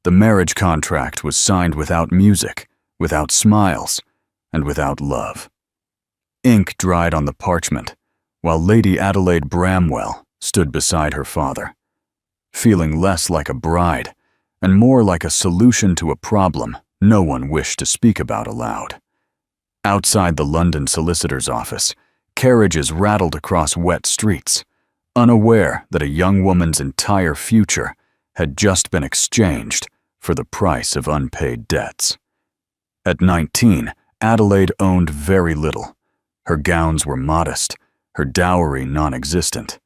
The marriage contract was signed without music, without smiles, and without love. Ink dried on the parchment, while Lady Adelaide Bramwell stood beside her father, feeling less like a bride and more like a solution to a problem no one wished to speak about aloud. Outside the London solicitor's office, carriages rattled across wet streets, unaware that a young woman's entire future had just been exchanged for the price of unpaid debts. At 19, Adelaide owned very little. Her gowns were modest, her dowry non-existent,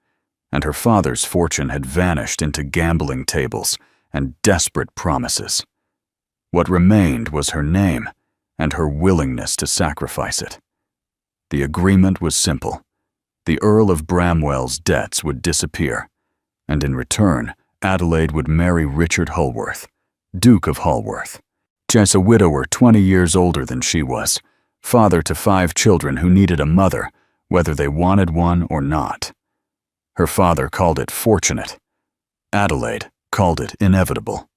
and her father's fortune had vanished into gambling tables and desperate promises. What remained was her name and her willingness to sacrifice it. The agreement was simple. The Earl of Bramwell's debts would disappear, and in return, Adelaide would marry Richard Holworth, Duke of Holworth, just a widower 20 years older than she was, father to 5 children who needed a mother, whether they wanted one or not. Her father called it fortunate. Adelaide called it inevitable.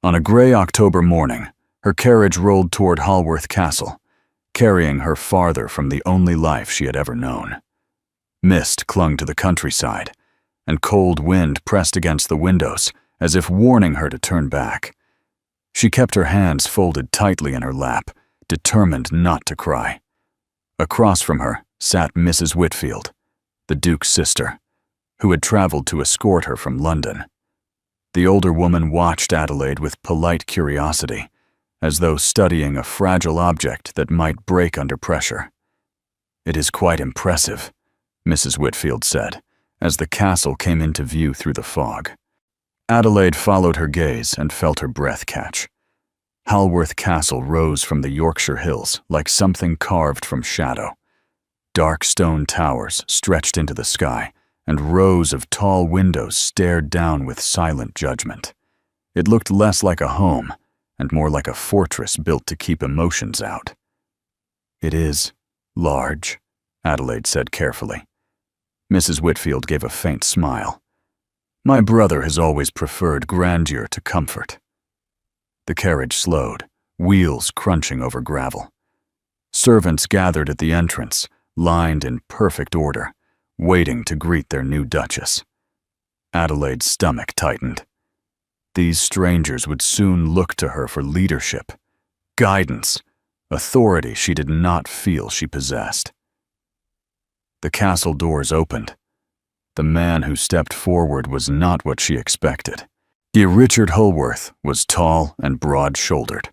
On a gray October morning, her carriage rolled toward Holworth Castle, carrying her farther from the only life she had ever known. Mist clung to the countryside, and cold wind pressed against the windows as if warning her to turn back. She kept her hands folded tightly in her lap, determined not to cry. Across from her sat Mrs. Whitfield, the Duke's sister, who had traveled to escort her from London. The older woman watched Adelaide with polite curiosity, as though studying a fragile object that might break under pressure. "It is quite impressive," Mrs. Whitfield said, as the castle came into view through the fog. Adelaide followed her gaze and felt her breath catch. Holworth Castle rose from the Yorkshire hills like something carved from shadow. Dark stone towers stretched into the sky, and rows of tall windows stared down with silent judgment. It looked less like a home and more like a fortress built to keep emotions out. "It is large," Adelaide said carefully. Mrs. Whitfield gave a faint smile. "My brother has always preferred grandeur to comfort." The carriage slowed, wheels crunching over gravel. Servants gathered at the entrance, lined in perfect order, waiting to greet their new duchess. Adelaide's stomach tightened. These strangers would soon look to her for leadership, guidance, authority she did not feel she possessed. The castle doors opened. The man who stepped forward was not what she expected. Richard Holworth was tall and broad-shouldered,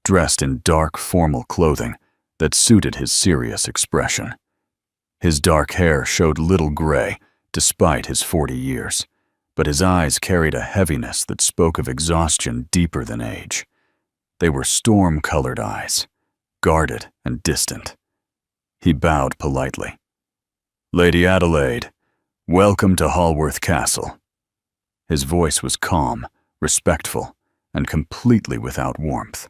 dressed in dark, formal clothing that suited his serious expression. His dark hair showed little gray, despite his 40 years, but his eyes carried a heaviness that spoke of exhaustion deeper than age. They were storm-colored eyes, guarded and distant. He bowed politely. "Lady Adelaide, welcome to Holworth Castle." His voice was calm, respectful, and completely without warmth.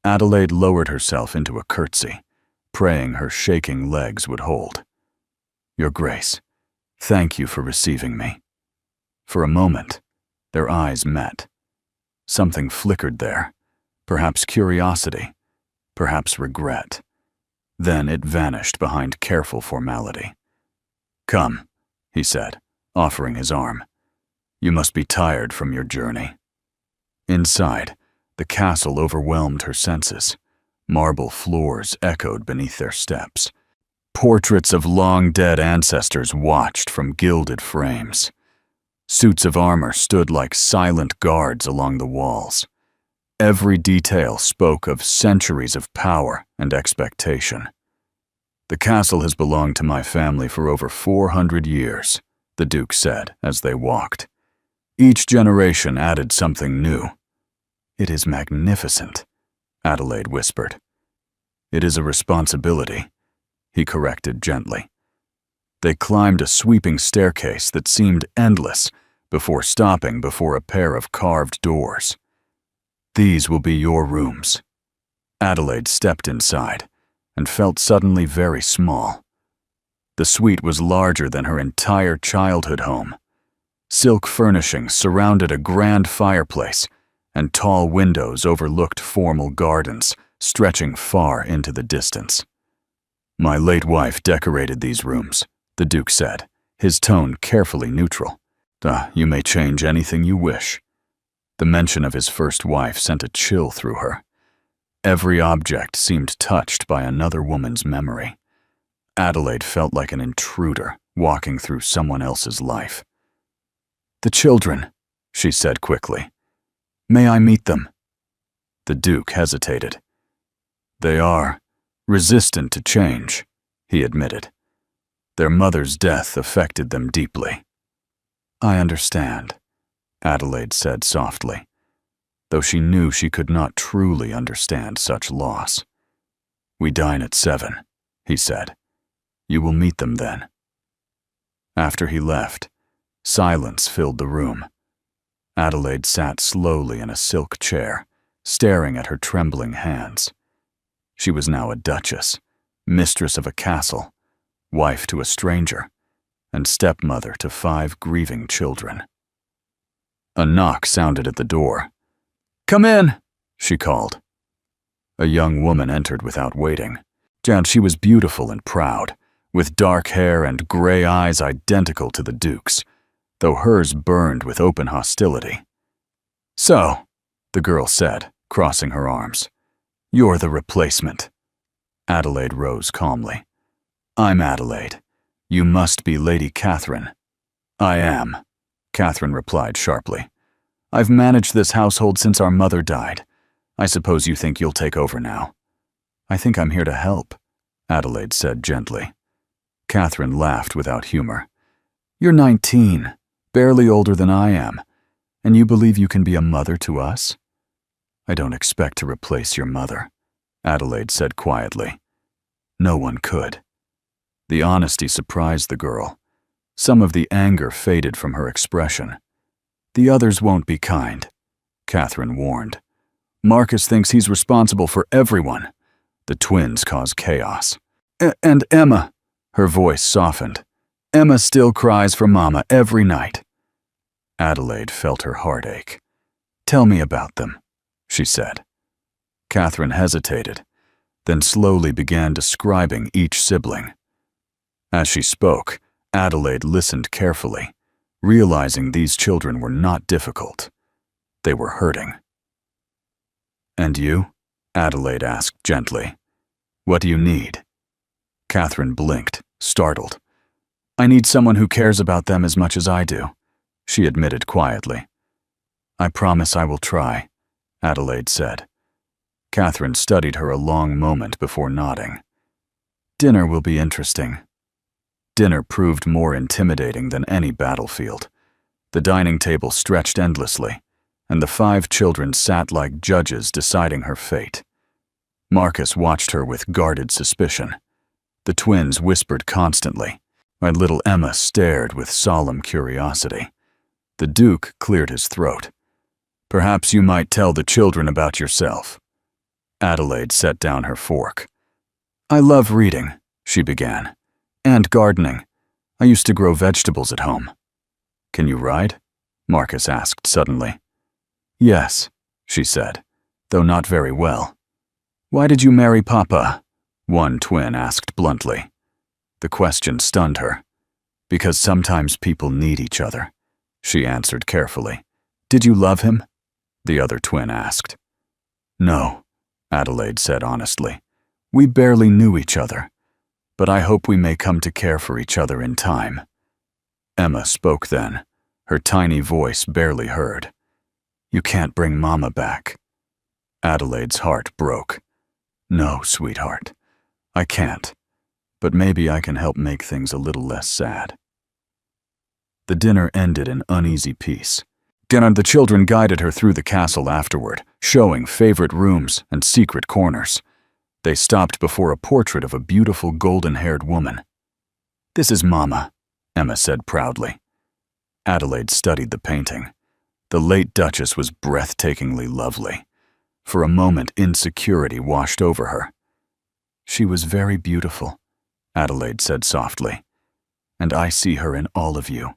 Adelaide lowered herself into a curtsy, praying her shaking legs would hold. "Your Grace, thank you for receiving me." For a moment, their eyes met. Something flickered there, perhaps curiosity, perhaps regret. Then it vanished behind careful formality. "Come," he said, offering his arm. "You must be tired from your journey." Inside, the castle overwhelmed her senses. Marble floors echoed beneath their steps. Portraits of long-dead ancestors watched from gilded frames. Suits of armor stood like silent guards along the walls. Every detail spoke of centuries of power and expectation. "The castle has belonged to my family for over 400 years, the Duke said as they walked. Each generation added something new. "It is magnificent," Adelaide whispered. "It is a responsibility," he corrected gently. They climbed a sweeping staircase that seemed endless before stopping before a pair of carved doors. "These will be your rooms." Adelaide stepped inside and felt suddenly very small. The suite was larger than her entire childhood home. Silk furnishings surrounded a grand fireplace, and tall windows overlooked formal gardens stretching far into the distance. "My late wife decorated these rooms," the Duke said, his tone carefully neutral. You may change anything you wish." The mention of his first wife sent a chill through her. Every object seemed touched by another woman's memory. Adelaide felt like an intruder walking through someone else's life. "The children," she said quickly. "May I meet them?" The Duke hesitated. "They are resistant to change," he admitted. "Their mother's death affected them deeply." "I understand," Adelaide said softly, though she knew she could not truly understand such loss. "We dine at 7, he said. "You will meet them then." After he left, silence filled the room. Adelaide sat slowly in a silk chair, staring at her trembling hands. She was now a duchess, mistress of a castle, wife to a stranger, and stepmother to 5 grieving children. A knock sounded at the door. "Come in," she called. A young woman entered without waiting. She was beautiful and proud, with dark hair and gray eyes identical to the Duke's, though hers burned with open hostility. "So," the girl said, crossing her arms, "you're the replacement." Adelaide rose calmly. "I'm Adelaide. You must be Lady Catherine." "I am," Catherine replied sharply. "I've managed this household since our mother died. I suppose you think you'll take over now." "I think I'm here to help," Adelaide said gently. Catherine laughed without humor. "You're 19, barely older than I am, and you believe you can be a mother to us?" "I don't expect to replace your mother," Adelaide said quietly. No one could. The honesty surprised the girl. Some of the anger faded from her expression. "The others won't be kind," Catherine warned. "Marcus thinks he's responsible for everyone. The twins cause chaos. And Emma," her voice softened. "Emma still cries for Mama every night." Adelaide felt her heart ache. "Tell me about them," she said. Catherine hesitated, then slowly began describing each sibling. As she spoke, Adelaide listened carefully, realizing these children were not difficult. They were hurting. "And you?" Adelaide asked gently. "What do you need?" Catherine blinked, startled. "I need someone who cares about them as much as I do," she admitted quietly. "I promise I will try," Adelaide said. Catherine studied her a long moment before nodding. "Dinner will be interesting." Dinner proved more intimidating than any battlefield. The dining table stretched endlessly, and the 5 children sat like judges deciding her fate. Marcus watched her with guarded suspicion. The twins whispered constantly, while little Emma stared with solemn curiosity. The Duke cleared his throat. "Perhaps you might tell the children about yourself." Adelaide set down her fork. "I love reading," she began, "and gardening. I used to grow vegetables at home." "Can you ride?" Marcus asked suddenly. "Yes," she said, "though not very well." "Why did you marry Papa?" one twin asked bluntly. The question stunned her. "Because sometimes people need each other," she answered carefully. "Did you love him?" the other twin asked. "No," Adelaide said honestly. "We barely knew each other, but I hope we may come to care for each other in time." Emma spoke then, her tiny voice barely heard. "You can't bring Mama back." Adelaide's heart broke. "No, sweetheart, I can't, but maybe I can help make things a little less sad." The dinner ended in uneasy peace. The children guided her through the castle afterward, showing favorite rooms and secret corners. They stopped before a portrait of a beautiful golden-haired woman. "This is Mama," Emma said proudly. Adelaide studied the painting. The late Duchess was breathtakingly lovely. For a moment, insecurity washed over her. "She was very beautiful," Adelaide said softly. "And I see her in all of you."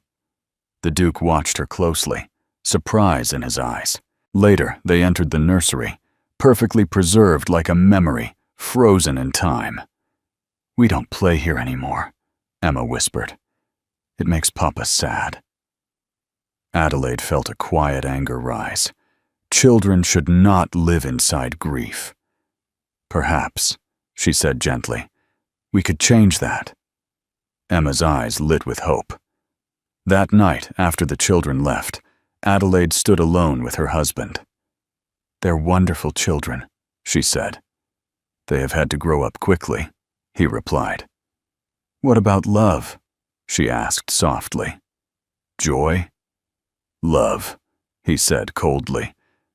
The Duke watched her closely, surprise in his eyes. Later, they entered the nursery, perfectly preserved like a memory, frozen in time. "We don't play here anymore," Emma whispered. "It makes Papa sad." Adelaide felt a quiet anger rise. Children should not live inside grief. "Perhaps," she said gently, "we could change that." Emma's eyes lit with hope. That night, after the children left, Adelaide stood alone with her husband. "They're wonderful children," she said. "They have had to grow up quickly," he replied. "What about love?" she asked softly. "Joy?" "Love," he said coldly,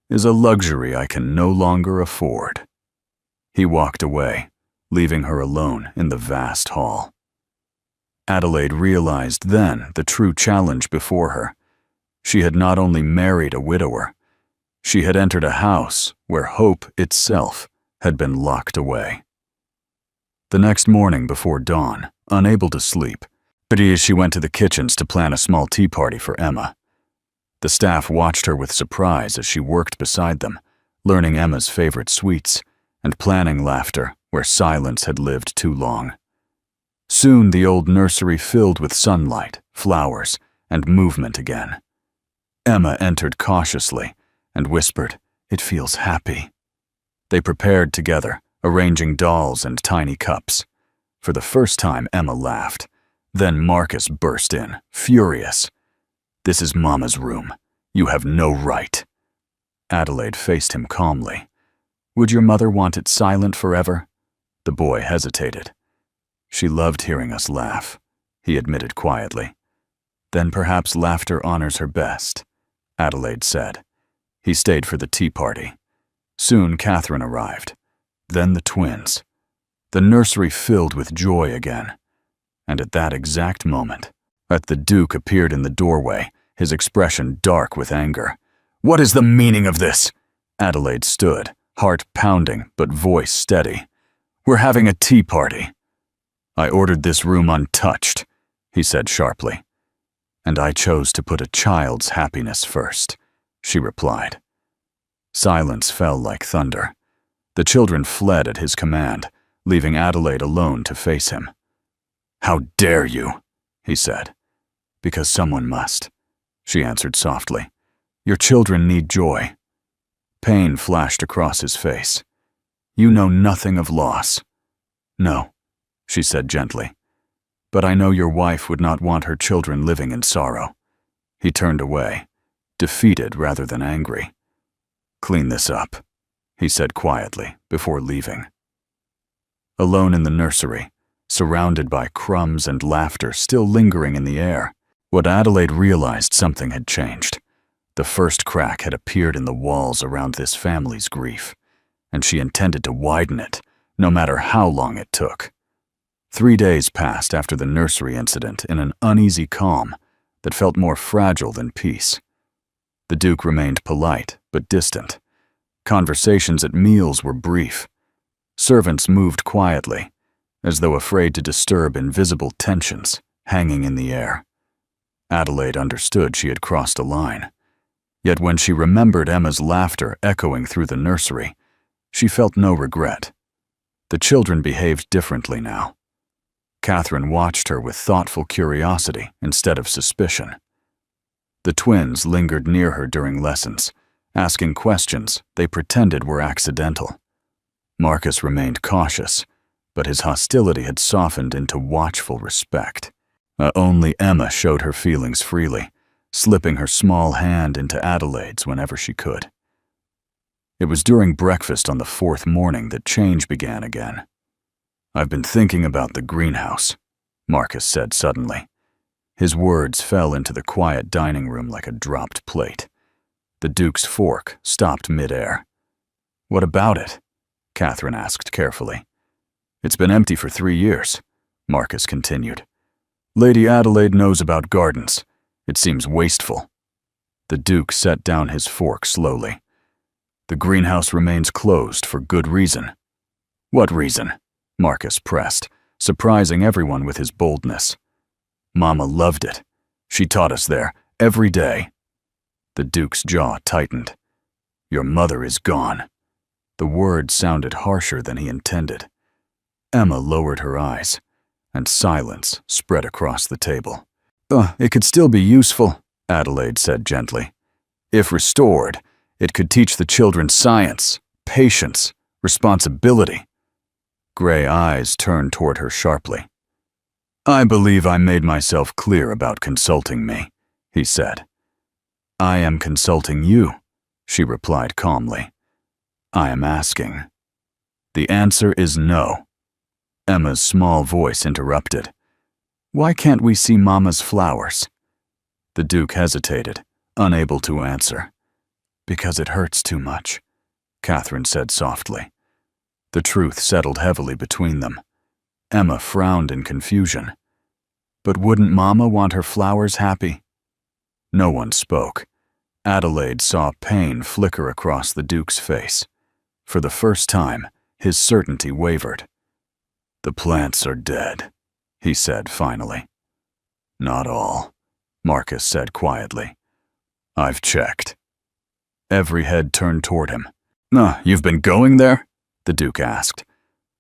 "is a luxury I can no longer afford." He walked away, leaving her alone in the vast hall. Adelaide realized then the true challenge before her. She had not only married a widower, she had entered a house where hope itself had been locked away. The next morning before dawn, unable to sleep, she went to the kitchens to plan a small tea party for Emma. The staff watched her with surprise as she worked beside them, learning Emma's favorite sweets and planning laughter where silence had lived too long. Soon the old nursery filled with sunlight, flowers, and movement again. Emma entered cautiously and whispered, "It feels happy." They prepared together, arranging dolls and tiny cups. For the first time, Emma laughed. Then Marcus burst in, furious. "This is Mama's room. You have no right." Adelaide faced him calmly. "Would your mother want it silent forever?" The boy hesitated. "She loved hearing us laugh," he admitted quietly. "Then perhaps laughter honors her best," Adelaide said. He stayed for the tea party. Soon Catherine arrived. Then the twins. The nursery filled with joy again. And at that exact moment, the Duke appeared in the doorway, his expression dark with anger. "What is the meaning of this?" Adelaide stood, heart pounding but voice steady. "We're having a tea party." "I ordered this room untouched," he said sharply. "And I chose to put a child's happiness first," she replied. Silence fell like thunder. The children fled at his command, leaving Adelaide alone to face him. "How dare you?" he said. "Because someone must," she answered softly. "Your children need joy." Pain flashed across his face. "You know nothing of loss." "No," she said gently. "But I know your wife would not want her children living in sorrow." He turned away, defeated rather than angry. "Clean this up," he said quietly before leaving. Alone in the nursery, surrounded by crumbs and laughter still lingering in the air, Adelaide realized something had changed. The first crack had appeared in the walls around this family's grief, and she intended to widen it, no matter how long it took. 3 days passed after the nursery incident in an uneasy calm that felt more fragile than peace. The Duke remained polite but distant. Conversations at meals were brief. Servants moved quietly, as though afraid to disturb invisible tensions hanging in the air. Adelaide understood she had crossed a line. Yet when she remembered Emma's laughter echoing through the nursery, she felt no regret. The children behaved differently now. Catherine watched her with thoughtful curiosity instead of suspicion. The twins lingered near her during lessons, asking questions they pretended were accidental. Marcus remained cautious, but his hostility had softened into watchful respect. Only Emma showed her feelings freely, slipping her small hand into Adelaide's whenever she could. It was during breakfast on the 4th morning that change began again. "I've been thinking about the greenhouse," Marcus said suddenly. His words fell into the quiet dining room like a dropped plate. The Duke's fork stopped midair. "What about it?" Catherine asked carefully. "It's been empty for 3 years," Marcus continued. "Lady Adelaide knows about gardens. It seems wasteful." The Duke set down his fork slowly. "The greenhouse remains closed for good reason." "What reason?" Marcus pressed, surprising everyone with his boldness. "Mama loved it. She taught us there, every day." The Duke's jaw tightened. Your mother is gone." The words sounded harsher than he intended. Emma lowered her eyes, and silence spread across the table. It could still be useful," Adelaide said gently. "If restored, it could teach the children science, patience, responsibility." Gray eyes turned toward her sharply. "I believe I made myself clear about consulting me," he said. "I am consulting you," she replied calmly. "I am asking." "The answer is no." Emma's small voice interrupted. "Why can't we see Mama's flowers?" The Duke hesitated, unable to answer. "Because it hurts too much," Catherine said softly. The truth settled heavily between them. Emma frowned in confusion. But wouldn't Mama want her flowers happy? No one spoke. Adelaide saw pain flicker across the Duke's face. For the first time, his certainty wavered. "The plants are dead," he said finally. "Not all," Marcus said quietly. "I've checked." Every head turned toward him. You've been going there?" the Duke asked.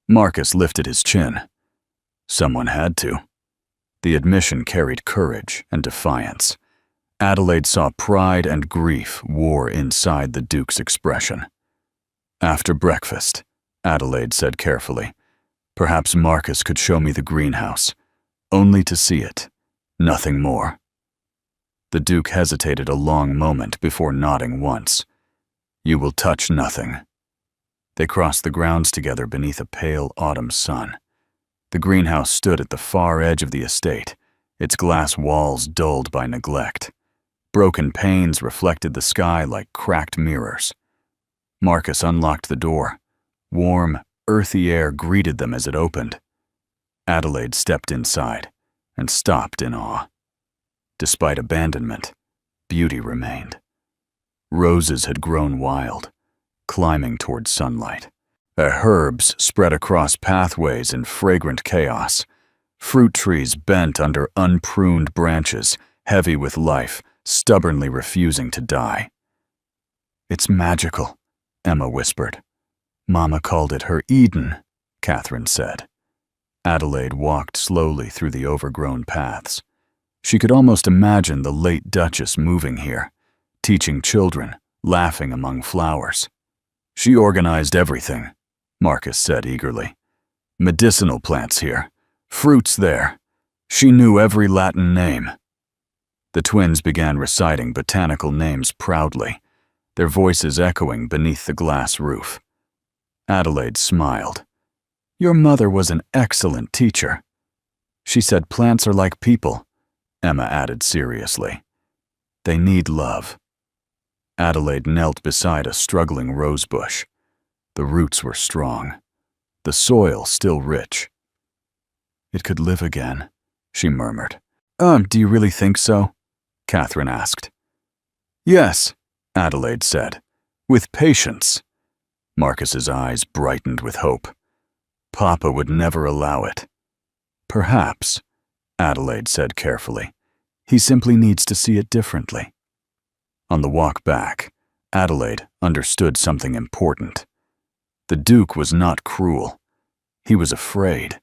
Marcus lifted his chin. Someone had to. The admission carried courage and defiance. Adelaide saw pride and grief war inside the Duke's expression. "After breakfast," Adelaide said carefully. "Perhaps Marcus could show me the greenhouse. Only to see it. Nothing more." The Duke hesitated a long moment before nodding once. "You will touch nothing." They crossed the grounds together beneath a pale autumn sun. The greenhouse stood at the far edge of the estate, its glass walls dulled by neglect. Broken panes reflected the sky like cracked mirrors. Marcus unlocked the door. Warm, earthy air greeted them as it opened. Adelaide stepped inside and stopped in awe. Despite abandonment, beauty remained. Roses had grown wild, climbing toward sunlight. Herbs spread across pathways in fragrant chaos. Fruit trees bent under unpruned branches, heavy with life, stubbornly refusing to die. "It's magical," Emma whispered. "Mama called it her Eden," Catherine said. Adelaide walked slowly through the overgrown paths. She could almost imagine the late Duchess moving here, teaching children, laughing among flowers. "She organized everything," Marcus said eagerly. "Medicinal plants here, fruits there. She knew every Latin name." The twins began reciting botanical names proudly, their voices echoing beneath the glass roof. Adelaide smiled. "Your mother was an excellent teacher." "She said plants are like people," Emma added seriously. "They need love." Adelaide knelt beside a struggling rosebush. The roots were strong, the soil still rich. "It could live again," she murmured. Do you really think so?" Catherine asked. "Yes," Adelaide said, "with patience." Marcus's eyes brightened with hope. "Papa would never allow it." "Perhaps," Adelaide said carefully. "He simply needs to see it differently." On the walk back, Adelaide understood something important. The Duke was not cruel. He was afraid.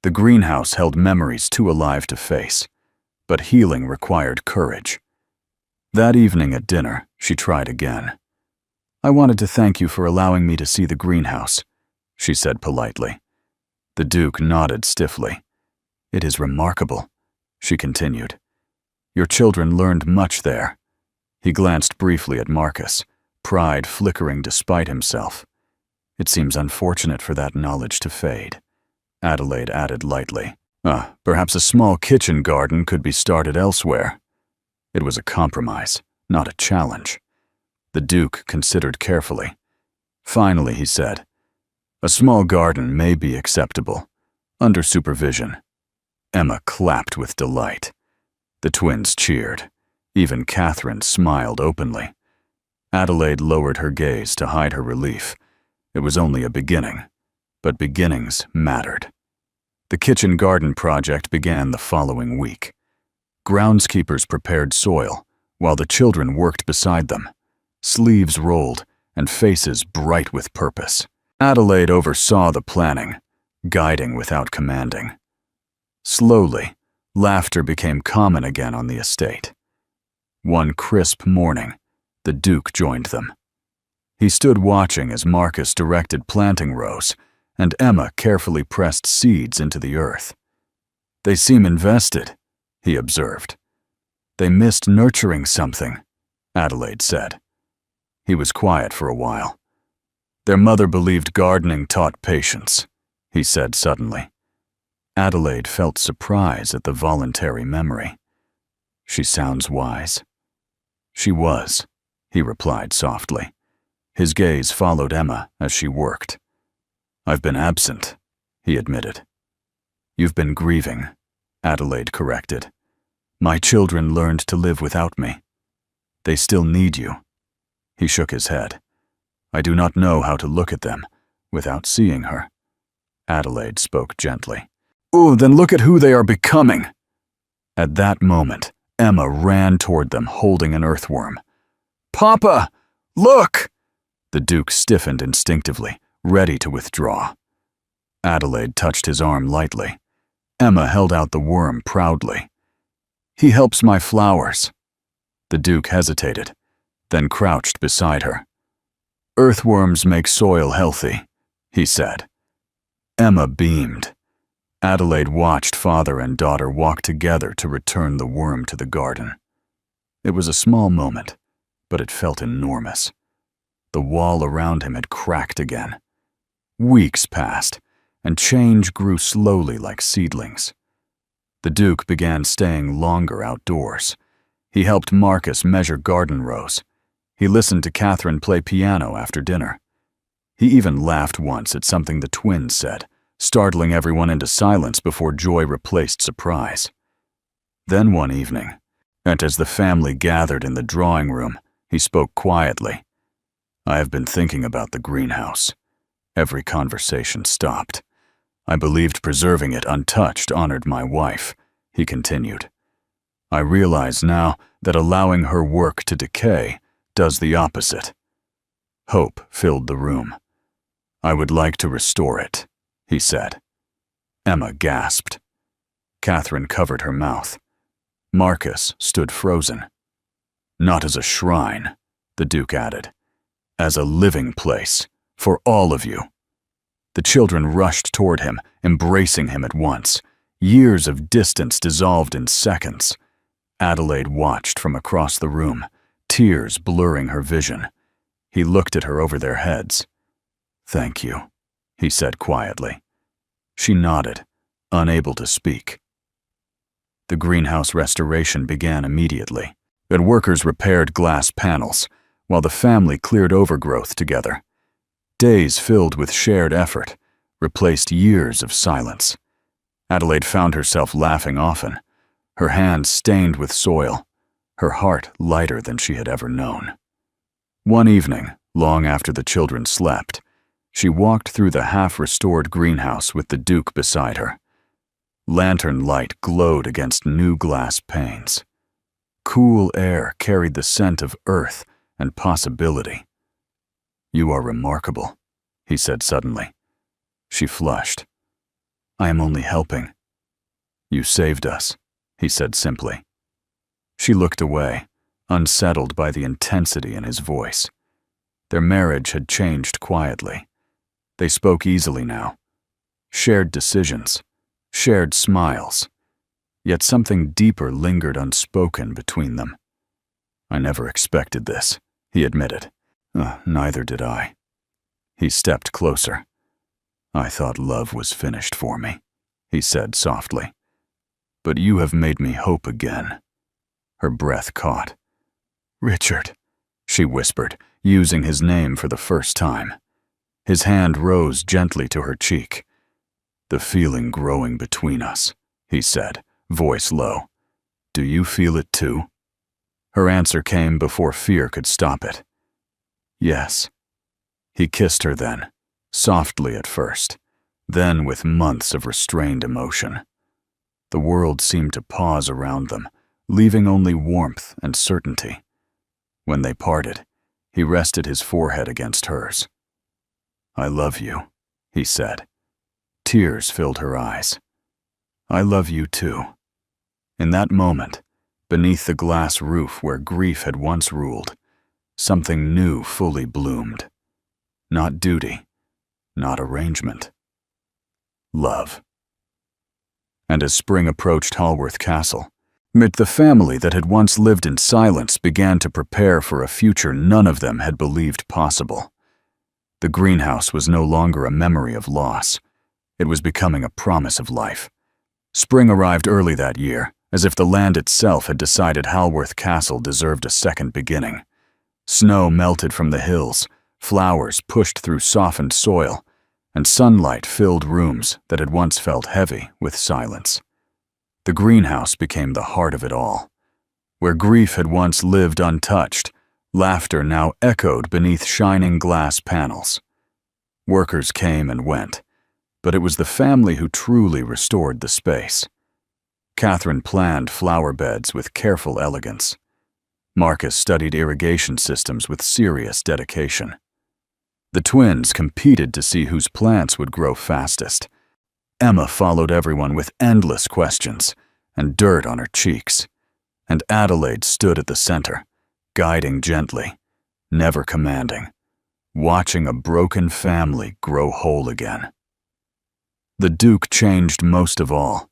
The greenhouse held memories too alive to face, but healing required courage. That evening at dinner, she tried again. "I wanted to thank you for allowing me to see the greenhouse," she said politely. The Duke nodded stiffly. "It is remarkable," she continued. "Your children learned much there." He glanced briefly at Marcus, pride flickering despite himself. "It seems unfortunate for that knowledge to fade," Adelaide added lightly. Perhaps a small kitchen garden could be started elsewhere." It was a compromise, not a challenge. The Duke considered carefully. Finally, he said, "A small garden may be acceptable, under supervision." Emma clapped with delight. The twins cheered. Even Catherine smiled openly. Adelaide lowered her gaze to hide her relief. It was only a beginning, but beginnings mattered. The kitchen garden project began the following week. Groundskeepers prepared soil, while the children worked beside them. Sleeves rolled, and faces bright with purpose. Adelaide oversaw the planning, guiding without commanding. Slowly, laughter became common again on the estate. One crisp morning, the Duke joined them. He stood watching as Marcus directed planting rows, and Emma carefully pressed seeds into the earth. "They seem invested," he observed. "They missed nurturing something," Adelaide said. He was quiet for a while. "Their mother believed gardening taught patience," he said suddenly. Adelaide felt surprise at the voluntary memory. "She sounds wise." "She was," he replied softly. His gaze followed Emma as she worked. "I've been absent," he admitted. "You've been grieving," Adelaide corrected. "My children learned to live without me. They still need you." He shook his head. "I do not know how to look at them without seeing her." Adelaide spoke gently. "Oh, then look at who they are becoming." At that moment, Emma ran toward them holding an earthworm. "Papa, look!" The Duke stiffened instinctively, ready to withdraw. Adelaide touched his arm lightly. Emma held out the worm proudly. "He helps my flowers." The Duke hesitated, then crouched beside her. "Earthworms make soil healthy," he said. Emma beamed. Adelaide watched father and daughter walk together to return the worm to the garden. It was a small moment, but it felt enormous. The wall around him had cracked again. Weeks passed, and change grew slowly like seedlings. The Duke began staying longer outdoors. He helped Marcus measure garden rows. He listened to Catherine play piano after dinner. He even laughed once at something the twins said, startling everyone into silence before joy replaced surprise. Then one evening, and as the family gathered in the drawing room, he spoke quietly. "I have been thinking about the greenhouse." Every conversation stopped. "I believed preserving it untouched honored my wife," he continued. "I realize now that allowing her work to decay does the opposite." Hope filled the room. "I would like to restore it," he said. Emma gasped. Catherine covered her mouth. Marcus stood frozen. "Not as a shrine," the Duke added. "As a living place, for all of you." The children rushed toward him, embracing him at once. Years of distance dissolved in seconds. Adelaide watched from across the room, tears blurring her vision. He looked at her over their heads. "Thank you," he said quietly. She nodded, unable to speak. The greenhouse restoration began immediately. The workers repaired glass panels, while the family cleared overgrowth together. Days filled with shared effort replaced years of silence. Adelaide found herself laughing often, her hands stained with soil, her heart lighter than she had ever known. One evening, long after the children slept, she walked through the half-restored greenhouse with the Duke beside her. Lantern light glowed against new glass panes. Cool air carried the scent of earth and possibility. "You are remarkable," he said suddenly. She flushed. "I am only helping." "You saved us," he said simply. She looked away, unsettled by the intensity in his voice. Their marriage had changed quietly. They spoke easily now. Shared decisions, shared smiles. Yet something deeper lingered unspoken between them. "I never expected this," he admitted. Neither did I." He stepped closer. "I thought love was finished for me," he said softly. "But you have made me hope again." Her breath caught. "Richard," she whispered, using his name for the first time. His hand rose gently to her cheek. "The feeling growing between us," he said, voice low. "Do you feel it too?" Her answer came before fear could stop it. "Yes." He kissed her then, softly at first, then with months of restrained emotion. The world seemed to pause around them, leaving only warmth and certainty. When they parted, He rested his forehead against hers. "I love you," he said. Tears filled her eyes. "I love you too." In that moment, beneath the glass roof where grief had once ruled, something new fully bloomed. Not duty, not arrangement. Love. And as spring approached Halworth Castle, the family that had once lived in silence began to prepare for a future none of them had believed possible. The greenhouse was no longer a memory of loss. It was becoming a promise of life. Spring arrived early that year, as if the land itself had decided Halworth Castle deserved a second beginning. Snow melted from the hills, flowers pushed through softened soil, and sunlight filled rooms that had once felt heavy with silence. The greenhouse became the heart of it all. Where grief had once lived untouched, laughter now echoed beneath shining glass panels. Workers came and went, but it was the family who truly restored the space. Catherine planned flower beds with careful elegance. Marcus studied irrigation systems with serious dedication. The twins competed to see whose plants would grow fastest. Emma followed everyone with endless questions and dirt on her cheeks, and Adelaide stood at the center, guiding gently, never commanding, watching a broken family grow whole again. The Duke changed most of all.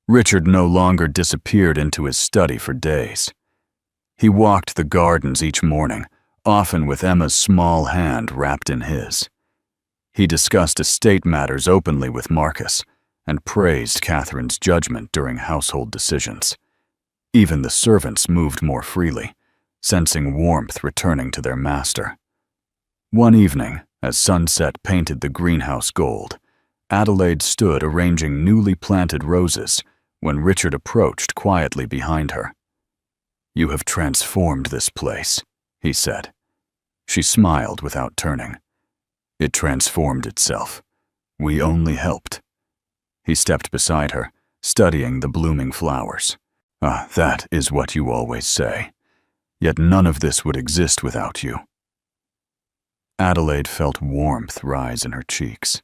Richard no longer disappeared into his study for days. He walked the gardens each morning, often with Emma's small hand wrapped in his. He discussed estate matters openly with Marcus and praised Catherine's judgment during household decisions. Even the servants moved more freely, sensing warmth returning to their master. One evening, as sunset painted the greenhouse gold, Adelaide stood arranging newly planted roses when Richard approached quietly behind her. "You have transformed this place," he said. She smiled without turning. "It transformed itself. We only helped." He stepped beside her, studying the blooming flowers. "Ah, that is what you always say. Yet none of this would exist without you." Adelaide felt warmth rise in her cheeks.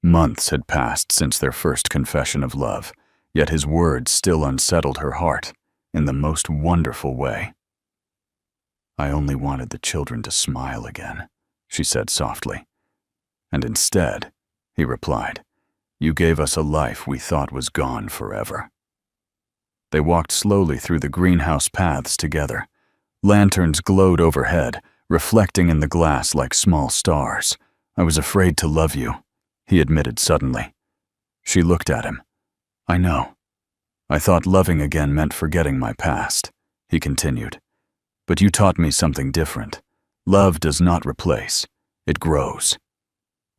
Months had passed since their first confession of love, yet his words still unsettled her heart in the most wonderful way. "I only wanted the children to smile again," she said softly. "And instead," he replied, "you gave us a life we thought was gone forever." They walked slowly through the greenhouse paths together. Lanterns glowed overhead, reflecting in the glass like small stars. "I was afraid to love you," he admitted suddenly. She looked at him. "I know. I thought loving again meant forgetting my past," he continued. "But you taught me something different. Love does not replace. It grows."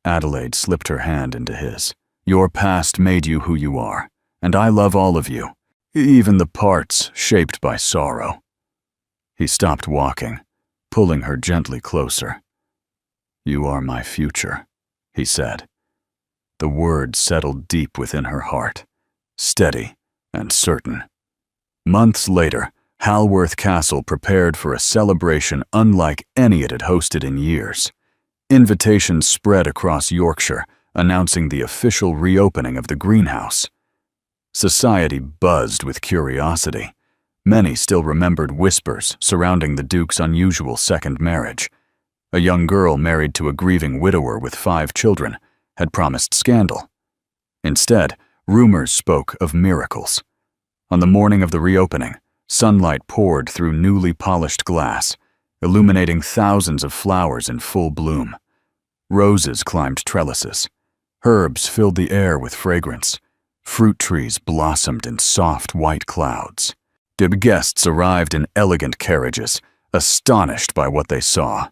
Adelaide slipped her hand into his. "Your past made you who you are, and I love all of you, even the parts shaped by sorrow." He stopped walking, pulling her gently closer. "You are my future," he said. The words settled deep within her heart, steady and certain. Months later, Halworth Castle prepared for a celebration unlike any it had hosted in years. Invitations spread across Yorkshire, announcing the official reopening of the greenhouse. Society buzzed with curiosity. Many still remembered whispers surrounding the Duke's unusual second marriage. A young girl married to a grieving widower with 5 children had promised scandal. Instead, rumors spoke of miracles. On the morning of the reopening, sunlight poured through newly polished glass, illuminating thousands of flowers in full bloom. Roses climbed trellises. Herbs filled the air with fragrance. Fruit trees blossomed in soft white clouds. The guests arrived in elegant carriages, astonished by what they saw.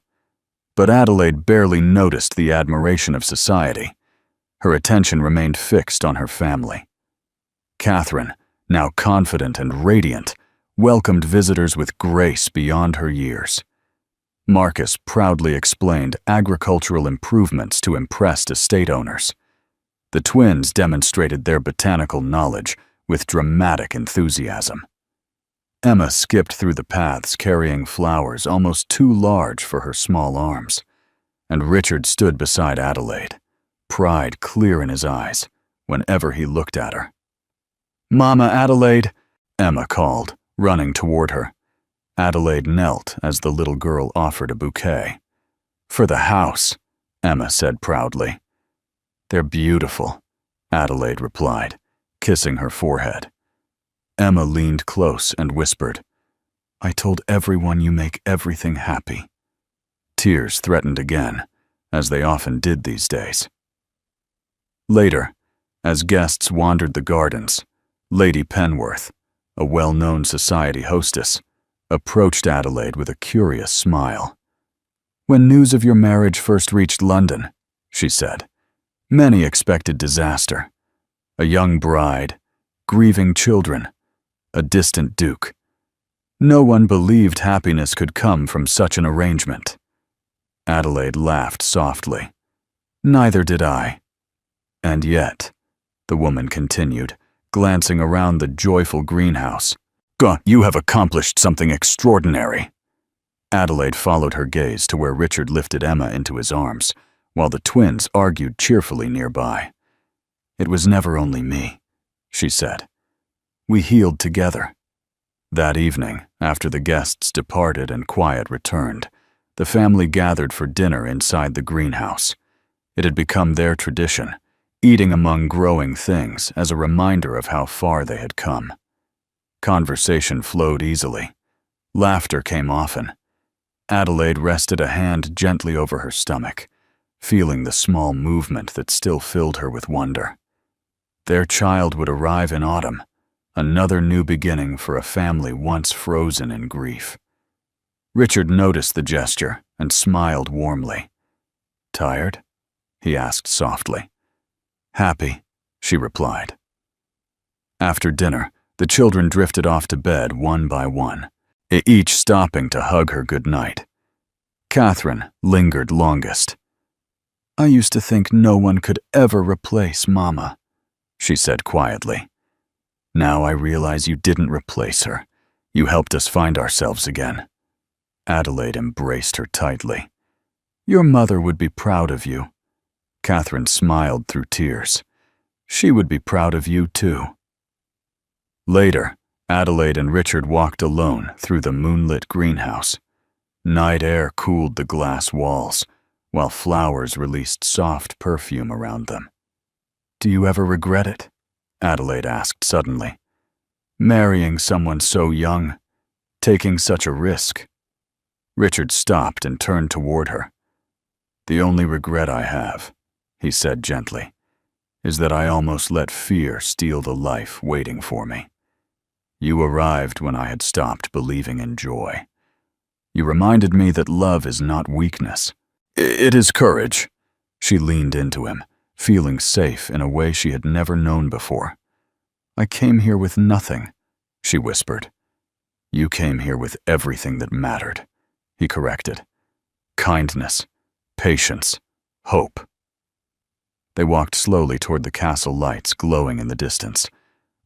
But Adelaide barely noticed the admiration of society. Her attention remained fixed on her family. Catherine, now confident and radiant, welcomed visitors with grace beyond her years. Marcus proudly explained agricultural improvements to impressed estate owners. The twins demonstrated their botanical knowledge with dramatic enthusiasm. Emma skipped through the paths carrying flowers almost too large for her small arms, and Richard stood beside Adelaide, pride clear in his eyes whenever he looked at her. "Mama Adelaide," Emma called, running toward her. Adelaide knelt as the little girl offered a bouquet. "For the house," Emma said proudly. "They're beautiful," Adelaide replied, kissing her forehead. Emma leaned close and whispered, "I told everyone you make everything happy." Tears threatened again, as they often did these days. Later, as guests wandered the gardens, Lady Penworth, a well-known society hostess, approached Adelaide with a curious smile. "When news of your marriage first reached London," she said, "many expected disaster. A young bride, grieving children, a distant duke. No one believed happiness could come from such an arrangement." Adelaide laughed softly. "Neither did I. And yet," the woman continued, glancing around the joyful greenhouse, "you have accomplished something extraordinary." Adelaide followed her gaze to where Richard lifted Emma into his arms, while the twins argued cheerfully nearby. "It was never only me," she said. "We healed together." That evening, after the guests departed and quiet returned, the family gathered for dinner inside the greenhouse. It had become their tradition, eating among growing things as a reminder of how far they had come. Conversation flowed easily. Laughter came often. Adelaide rested a hand gently over her stomach, feeling the small movement that still filled her with wonder. Their child would arrive in autumn, another new beginning for a family once frozen in grief. Richard noticed the gesture and smiled warmly. "Tired?" he asked softly. "Happy," she replied. After dinner, the children drifted off to bed one by one, each stopping to hug her goodnight. Catherine lingered longest. "I used to think no one could ever replace Mama," she said quietly. "Now I realize you didn't replace her. You helped us find ourselves again." Adelaide embraced her tightly. "Your mother would be proud of you." Catherine smiled through tears. "She would be proud of you too." Later, Adelaide and Richard walked alone through the moonlit greenhouse. Night air cooled the glass walls, while flowers released soft perfume around them. "Do you ever regret it?" Adelaide asked suddenly. "Marrying someone so young, taking such a risk." Richard stopped and turned toward her. "The only regret I have," he said gently, "is that I almost let fear steal the life waiting for me. You arrived when I had stopped believing in joy. You reminded me that love is not weakness. It is courage." She leaned into him, feeling safe in a way she had never known before. "I came here with nothing," she whispered. "You came here with everything that mattered," he corrected. "Kindness, patience, hope." They walked slowly toward the castle lights glowing in the distance.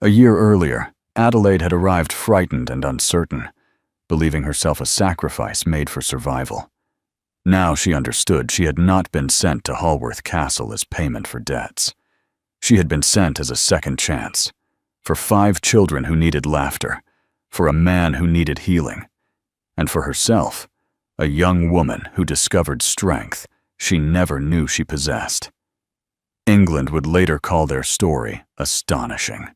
A year earlier, Adelaide had arrived frightened and uncertain, believing herself a sacrifice made for survival. Now she understood she had not been sent to Hallworth Castle as payment for debts. She had been sent as a second chance, for 5 children who needed laughter, for a man who needed healing, and for herself, a young woman who discovered strength she never knew she possessed. England would later call their story astonishing.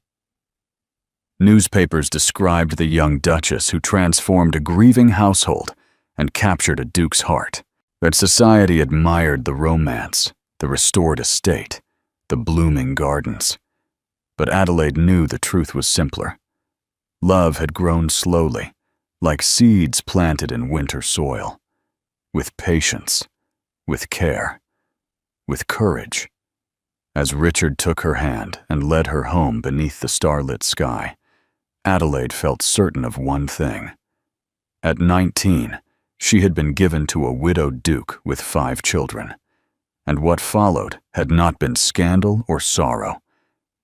Newspapers described the young duchess who transformed a grieving household and captured a duke's heart. That society admired the romance, the restored estate, the blooming gardens. But Adelaide knew the truth was simpler. Love had grown slowly, like seeds planted in winter soil, with patience, with care, with courage. As Richard took her hand and led her home beneath the starlit sky, Adelaide felt certain of one thing. At 19, she had been given to a widowed duke with 5 children, and what followed had not been scandal or sorrow.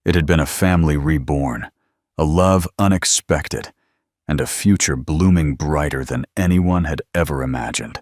It had been a family reborn, a love unexpected, and a future blooming brighter than anyone had ever imagined.